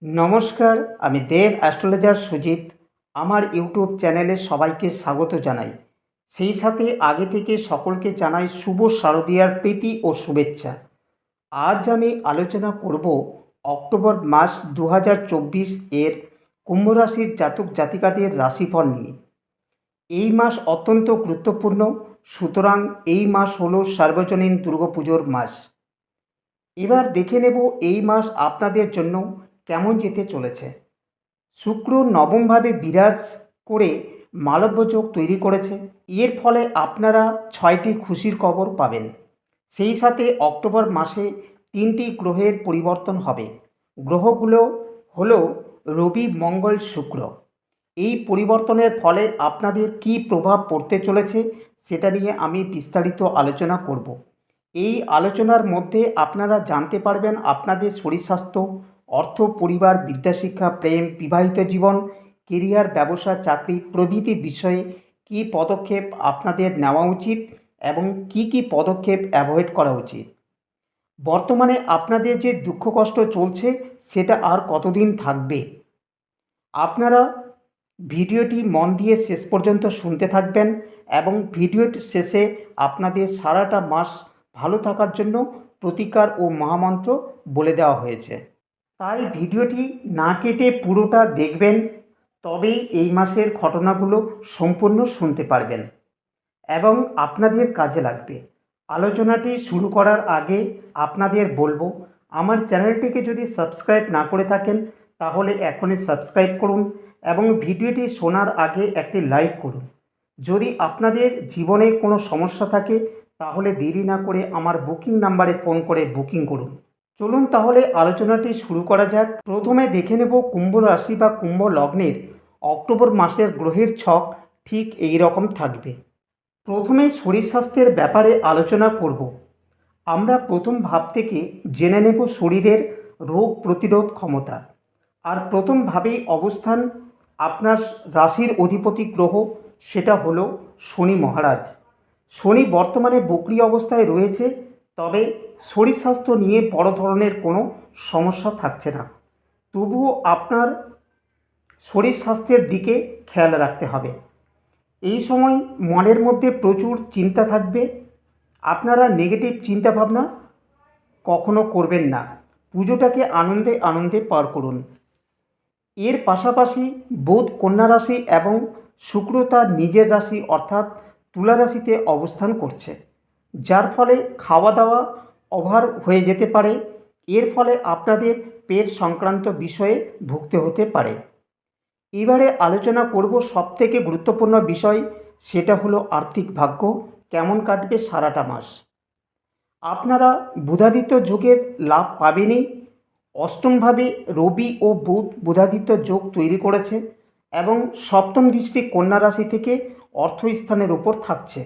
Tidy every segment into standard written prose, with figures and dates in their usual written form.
নমস্কার, আমি দেব অ্যাস্ট্রোলজার সুজিত। আমার ইউটিউব চ্যানেলে সবাইকে স্বাগত জানাই। সেই সাথে আগে থেকে সকলকে জানাই শুভ শারদীয়ার প্রীতি ও শুভেচ্ছা। আজ আমি আলোচনা করব অক্টোবর মাস 2024 এর কুম্ভ রাশির জাতক জাতিকাদের রাশিফল নিয়ে। এই মাস অত্যন্ত গুরুত্বপূর্ণ, সুতরাং এই মাস হলো সার্বজনীন দুর্গাপুজোর মাস। এবার দেখে নেব এই মাস আপনাদের জন্য কেমন যেতে চলেছে। শুক্র নবমভাবে বিরাজ করে মালব্য যোগ তৈরি করেছে। এর ফলে আপনারা 6টি খুশির খবর পাবেন। সেই সাথে অক্টোবর মাসে 3টি গ্রহের পরিবর্তন হবে। গ্রহগুলো হলো রবি, মঙ্গল, শুক্র। এই পরিবর্তনের ফলে আপনাদের কী প্রভাব পড়তে চলেছে সেটা নিয়ে আমি বিস্তারিত আলোচনা করব। এই আলোচনার মধ্যে আপনারা জানতে পারবেন আপনাদের শরীর স্বাস্থ্য, অর্থ, পরিবার, বিদ্যাশিক্ষা, প্রেম, বিবাহিত জীবন, কেরিয়ার, ব্যবসা, চাকরি প্রভৃতি বিষয়ে কী পদক্ষেপ আপনাদের নেওয়া উচিত এবং কী পদক্ষেপ অ্যাভয়েড করা উচিত। বর্তমানে আপনাদের যে দুঃখ কষ্ট চলছে সেটা আর কতদিন থাকবে। আপনারা ভিডিওটি মন দিয়ে শেষ পর্যন্ত শুনতে থাকবেন এবং ভিডিওটি শেষে আপনাদের সারাটা মাস ভালো থাকার জন্য প্রতিকার ও মহামন্ত্র বলে দেওয়া হয়েছে। তাই ভিডিওটি না কেটে পুরোটা দেখবেন, তবেই এই মাসের ঘটনাগুলো সম্পূর্ণ শুনতে পারবেন এবং আপনাদের কাজে লাগবে। আলোচনাটি শুরু করার আগে আপনাদের বলবো, আমার চ্যানেলটিকে যদি সাবস্ক্রাইব না করে থাকেন তাহলে এখনই সাবস্ক্রাইব করুন এবং ভিডিওটি শোনার আগে একটি লাইক করুন। যদি আপনাদের জীবনে কোনো সমস্যা থাকে তাহলে দেরি না করে আমার বুকিং নাম্বারে ফোন করে বুকিং করুন। চলুন তাহলে আলোচনাটি শুরু করা যাক। প্রথমে দেখে নেব কুম্ভ রাশি বা কুম্ভ লগ্নের অক্টোবর মাসের গ্রহের ছক ঠিক এই রকম থাকবে। প্রথমে শরীর স্বাস্থ্যের ব্যাপারে আলোচনা করব। আমরা প্রথম ভাব থেকে জেনে নেব শরীরের রোগ প্রতিরোধ ক্ষমতা। আর প্রথম ভাবেই অবস্থান আপনার রাশির অধিপতি গ্রহ, সেটা হলো শনি মহারাজ। শনি বর্তমানে বক্রী অবস্থায় রয়েছে, তবে শরীর স্বাস্থ্য নিয়ে বড় ধরনের কোনো সমস্যা থাকছে না। তবুও আপনার শরীর স্বাস্থ্যের দিকে খেয়াল রাখতে হবে। এই সময় মনের মধ্যে প্রচুর চিন্তা থাকবে। আপনারা নেগেটিভ চিন্তাভাবনা কখনো করবেন না। পুজোটাকে আনন্দে আনন্দে পার করুন। এর পাশাপাশি বুধ কন্যা রাশি এবং শুক্র তার নিজের রাশি অর্থাৎ তুলা রাশিতে অবস্থান করছে, যার ফলে খাওয়া দাওয়া ওভার হয়ে যেতে পারে। এর ফলে আপনাদের পেট সংক্রান্ত বিষয়ে ভুগতে হতে পারে। এবারে আলোচনা করব সবথেকে গুরুত্বপূর্ণ বিষয়, সেটা হলো আর্থিক ভাগ্য কেমন কাটবে সারাটা মাস। আপনারা বুধাদিত্য যোগের লাভ পাবেনই। অষ্টমভাবে রবি ও বুধ বুধাদিত্য যোগ তৈরি করেছে এবং সপ্তম দৃষ্টি কন্যা রাশি থেকে অর্থস্থানের উপর থাকছে।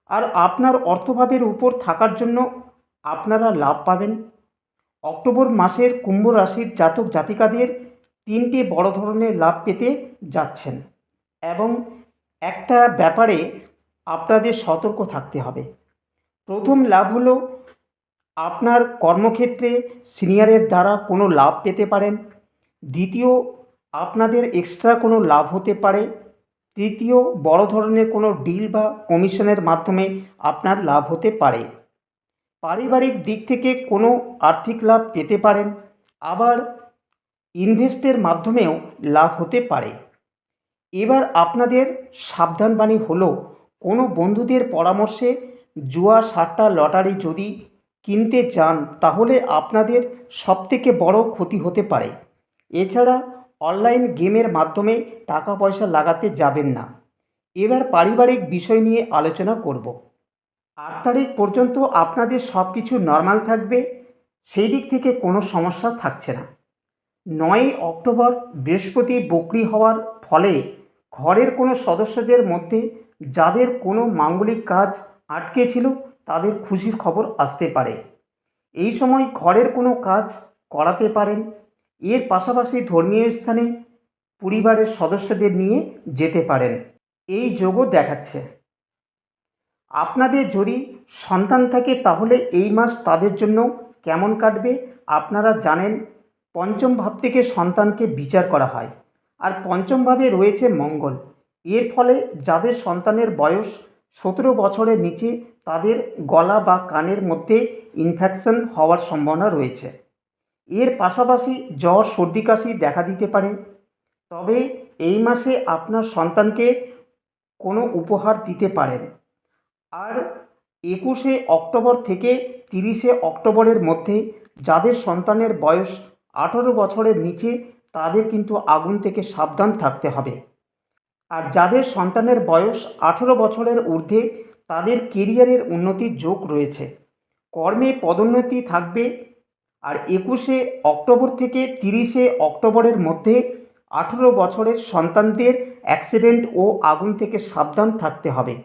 আর আপনার অর্থভাবের উপর থাকার জন্য আপনারা লাভ পাবেন। অক্টোবর মাসের কুম্ভ রাশির জাতক জাতিকাদের 3টে বড় ধরনের লাভ পেতে যাচ্ছেন এবং একটা ব্যাপারে আপনাদের সতর্ক থাকতে হবে। প্রথম লাভ হলো আপনার কর্মক্ষেত্রে সিনিয়রের দ্বারা কোনো লাভ পেতে পারেন। দ্বিতীয়, আপনাদের এক্সট্রা কোনো লাভ হতে পারে। তৃতীয়, বড় ধরনের কোনো ডিল বা কমিশনের মাধ্যমে আপনার লাভ হতে পারে। পারিবারিক দিক থেকে কোনো আর্থিক লাভ পেতে পারেন, আবার ইনভেস্টের মাধ্যমেও লাভ হতে পারে। এবার আপনাদের সাবধানবাণী হলো, কোনো বন্ধুদের পরামর্শে জুয়া, সাট্টা, লটারি যদি কিনতে যান তাহলে আপনাদের সবথেকে বড় ক্ষতি হতে পারে। এছাড়া অনলাইন গেমের মাধ্যমে টাকা পয়সা লাগাতে যাবেন না। এবার পারিবারিক বিষয় নিয়ে আলোচনা করব। 8 তারিখ পর্যন্ত আপনাদের সব কিছু নর্মাল থাকবে, সেই দিক থেকে কোনো সমস্যা থাকছে না। 9 অক্টোবর বৃহস্পতি বক্রী হওয়ার ফলে ঘরের কোনো সদস্যদের মধ্যে যাদের কোনো মাঙ্গলিক কাজ আটকে ছিল তাদের খুশির খবর আসতে পারে। এই সময় ঘরের কোনো কাজ করাতে পারেন। এর পাশাপাশি ধর্মীয় স্থানে পরিবারের সদস্যদের নিয়ে যেতে পারেন, এই যোগও দেখাচ্ছে। আপনাদের যদি সন্তান থাকে তাহলে এই মাস তাদের জন্য কেমন কাটবে আপনারা জানেন। পঞ্চম ভাব থেকে সন্তানকে বিচার করা হয়। আর পঞ্চম ভাবে রয়েছে মঙ্গল। এর ফলে যাদের সন্তানের বয়স 17 বছরের নিচে তাদের গলা বা কানের মধ্যে ইনফেকশন হওয়ার সম্ভাবনা রয়েছে। এর পাশাপাশি জ্বর, সর্দি, কাশি দেখা দিতে পারে। তবে এই মাসে আপনার সন্তানকে কোনো উপহার দিতে পারেন। আর 21শে অক্টোবর থেকে 30শে অক্টোবরের মধ্যে যাদের সন্তানের বয়স 18 বছরের নিচে তাদের কিন্তু আগুন থেকে সাবধান থাকতে হবে। আর যাদের সন্তানের বয়স 18 বছরের ঊর্ধ্বে তাদের কেরিয়ারের উন্নতির যোগ রয়েছে, কর্মে পদোন্নতি থাকবে। আর 21শে অক্টোবর থেকে 30শে অক্টোবরের মধ্যে 18 বছরের সন্তানদের অ্যাক্সিডেন্ট ও আগুন থেকে সাবধান থাকতে হবে।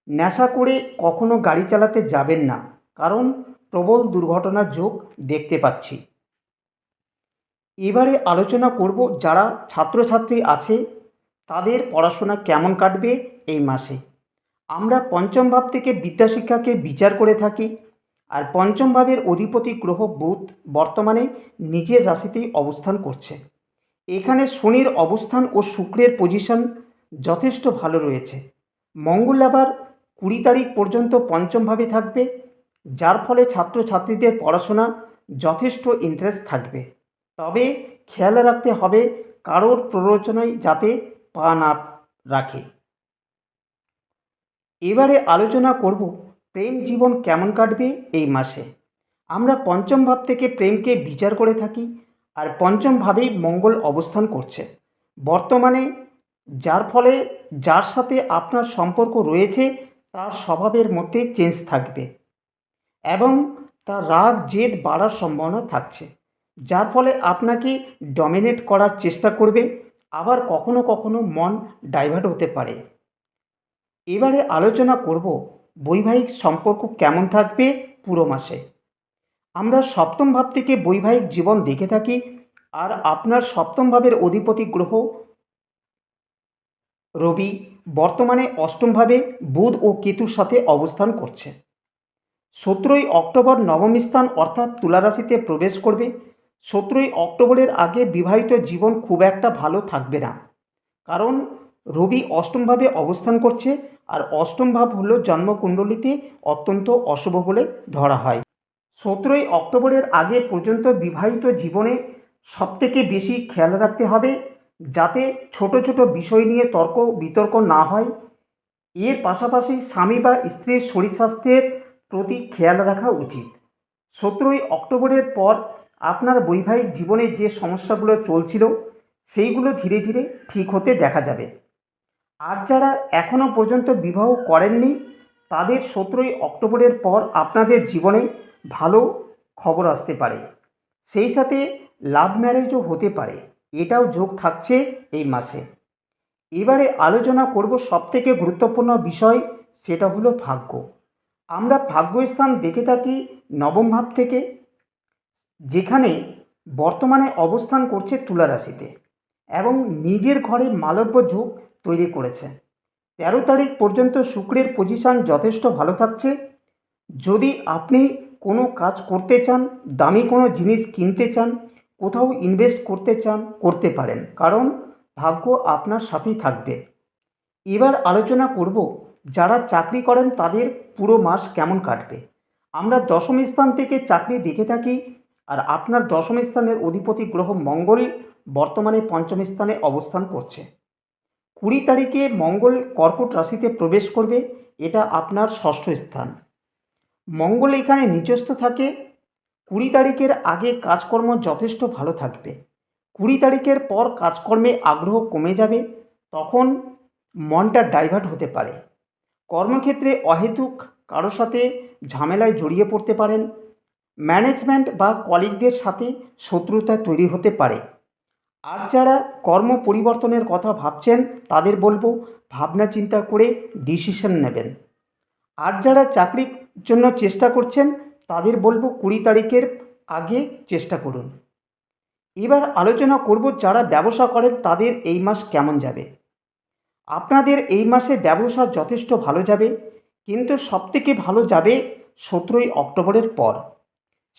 নেশা করে কখনো গাড়ি চালাতে যাবেন না, কারণ প্রবল দুর্ঘটনার যোগ দেখতে পাচ্ছি। এবারে আলোচনা করব যারা ছাত্রছাত্রী আছে তাদের পড়াশোনা কেমন কাটবে এই মাসে। আমরা পঞ্চম ভাব থেকে বিদ্যাশিক্ষাকে বিচার করে থাকি। আর পঞ্চম ভাবের অধিপতি গ্রহ বুধ বর্তমানে নিজের রাশিতেই অবস্থান করছে। এখানে শনির অবস্থান ও শুক্রের পজিশন যথেষ্ট ভালো রয়েছে। মঙ্গল আবার 20 তারিখ পর্যন্ত পঞ্চম ভাবে থাকবে, যার ফলে ছাত্রছাত্রীদের পড়াশোনা যথেষ্ট ইন্টারেস্ট থাকবে। তবে খেয়াল রাখতে হবে কারোর প্ররোচনায় যাতে পা না রাখে। এবারে আলোচনা করব প্রেম জীবন কেমন কাটবে এই মাসে। আমরা পঞ্চম ভাব থেকে প্রেমকে বিচার করে থাকি। আর পঞ্চম ভাবেই মঙ্গল অবস্থান করছে বর্তমানে, যার ফলে যার সাথে আপনার সম্পর্ক রয়েছে তার স্বভাবের মধ্যে চেঞ্জ থাকবে এবং তার রাগ জেদ বাড়ার সম্ভাবনা থাকছে, যার ফলে আপনাকে ডমিনেট করার চেষ্টা করবে। আবার কখনো কখনো মন ডাইভার্ট হতে পারে। এবারে আলোচনা করব বৈবাহিক সম্পর্ক কেমন থাকবে পুরো মাসে। আমরা সপ্তম ভাব থেকে বৈবাহিক জীবন দেখে থাকি। আর আপনার সপ্তম ভাবের অধিপতি গ্রহ রবি বর্তমানে অষ্টমভাবে বুধ ও কেতুর সাথে অবস্থান করছে। 17ই অক্টোবর নবম স্থান অর্থাৎ তুলা রাশিতে প্রবেশ করবে। 17ই অক্টোবরের আগে বিবাহিত জীবন খুব একটা ভালো থাকবে না, কারণ রবি অষ্টমভাবে অবস্থান করছে। আর অষ্টম ভাব হলো জন্মকুণ্ডলিতে অত্যন্ত অশুভ বলে ধরা হয়। 17ই অক্টোবরের আগে পর্যন্ত বিবাহিত জীবনে সবথেকে বেশি খেয়াল রাখতে হবে যাতে ছোট ছোট বিষয় নিয়ে তর্ক বিতর্ক না হয়। এর পাশাপাশি স্বামী বা স্ত্রীর শরীর স্বাস্থ্যের প্রতি খেয়াল রাখা উচিত। 17ই অক্টোবরের পর আপনার বৈবাহিক জীবনে যে সমস্যাগুলো চলছিল সেইগুলো ধীরে ধীরে ঠিক হতে দেখা যাবে। আর যারা এখনও পর্যন্ত বিবাহ করেননি তাদের 17ই অক্টোবরের পর আপনাদের জীবনে ভালো খবর আসতে পারে, সেই সাথে লাভ ম্যারেজও হতে পারে, এটাও যোগ থাকছে এই মাসে। এবারে আলোচনা করব সবথেকে গুরুত্বপূর্ণ বিষয়, সেটা হলো ভাগ্য। আমরা ভাগ্যস্থান দেখে থাকি নবম ভাব থেকে, যেখানে বর্তমানে অবস্থান করছে তুলা রাশিতে এবং নিজের ঘরে মালব্য যোগ তৈরি করেছে। 13 তারিখ পর্যন্ত শুক্রের পজিশন যথেষ্ট ভালো থাকছে। যদি আপনি কোনো কাজ করতে চান, দামি কোনো জিনিস কিনতে চান, কোথাও ইনভেস্ট করতে চান, করতে পারেন, কারণ ভাগ্য আপনার সাথেই থাকবে। এবার আলোচনা করব যারা চাকরি করেন তাদের পুরো মাস কেমন কাটবে। আমরা দশম স্থান থেকে চাকরি দেখে থাকি। আর আপনার দশম স্থানের অধিপতি গ্রহ মঙ্গল বর্তমানে পঞ্চম স্থানে অবস্থান করছে। 20 তারিখে মঙ্গল কর্কট রাশিতে প্রবেশ করবে, এটা আপনার ষষ্ঠ স্থান। মঙ্গল এখানে নিচস্থ থাকে। 20 তারিখের আগে কাজকর্ম যথেষ্ট ভালো থাকবে। 20 তারিখের পর কাজকর্মে আগ্রহ কমে যাবে, তখন মনটা ডাইভার্ট হতে পারে। কর্মক্ষেত্রে অহেতুক কারো সাথে ঝামেলায় জড়িয়ে পড়তে পারেন। ম্যানেজমেন্ট বা কলিগদের সাথে শত্রুতা তৈরি হতে পারে। আর যারা কর্ম পরিবর্তনের কথা ভাবছেন তাদের বলবো ভাবনা চিন্তা করে ডিসিশন নেবেন। আর যারা চাকরির জন্য চেষ্টা করছেন তাদের বলবো 20 তারিখের আগে চেষ্টা করুন। এবার আলোচনা করব যারা ব্যবসা করেন তাদের এই মাস কেমন যাবে। আপনাদের এই মাসে ব্যবসা যথেষ্ট ভালো যাবে, কিন্তু সবথেকে ভালো যাবে 17ই অক্টোবরের পর।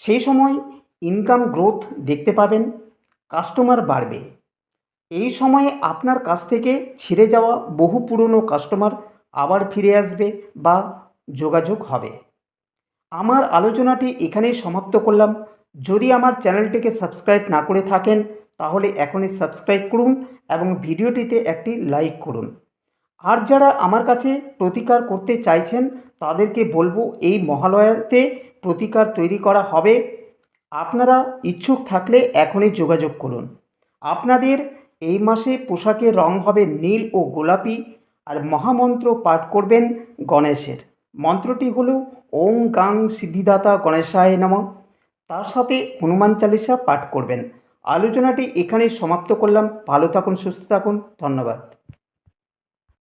সেই সময় ইনকাম গ্রোথ দেখতে পাবেন। কাস্টমার বাড়বে। এই সময়ে আপনার কাছ থেকে ছিঁড়ে যাওয়া বহু পুরনো কাস্টমার আবার ফিরে আসবে বা যোগাযোগ হবে। আমার আলোচনাটি এখানেই সমাপ্ত করলাম। যদি আমার চ্যানেলটিকে সাবস্ক্রাইব না করে থাকেন তাহলে এখনই সাবস্ক্রাইব করুন এবং ভিডিওটিতে একটি লাইক করুন। আর যারা আমার কাছে প্রতিকার করতে চাইছেন তাদেরকে বলবো এই মহালয়াতে প্রতিকার তৈরি করা হবে। আপনারা ইচ্ছুক থাকলে এখনই যোগাযোগ করুন। আপনাদের এই মাসে পোশাকের রং হবে নীল ও গোলাপি, আর মহামন্ত্র পাঠ করবেন গণেশের। মন্ত্রটি হল ওং গাং সিদ্ধিদাতা গণেশায় নমঃ। তার সাথে হনুমান চালিসা পাঠ করবেন। আলোচনাটি এখানেই সমাপ্ত করলাম। ভালো থাকুন, সুস্থ থাকুন, ধন্যবাদ।